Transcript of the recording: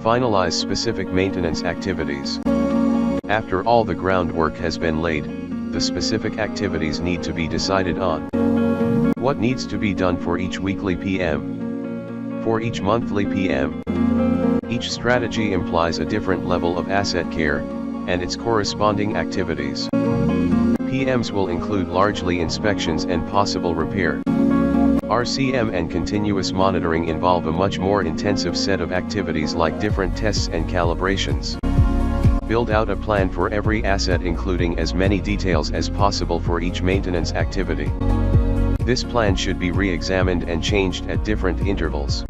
Finalize specific maintenance activities. After all the groundwork has been laid, the specific activities need to be decided on. What needs to be done for each weekly PM? For each monthly PM? Each strategy implies a different level of asset care, and its corresponding activities. PMs will include largely inspections and possible repair. RCM and continuous monitoring involve a much more intensive set of activities like different tests and calibrations. Build out a plan for every asset including as many details as possible for each maintenance activity. This plan should be re-examined and changed at different intervals.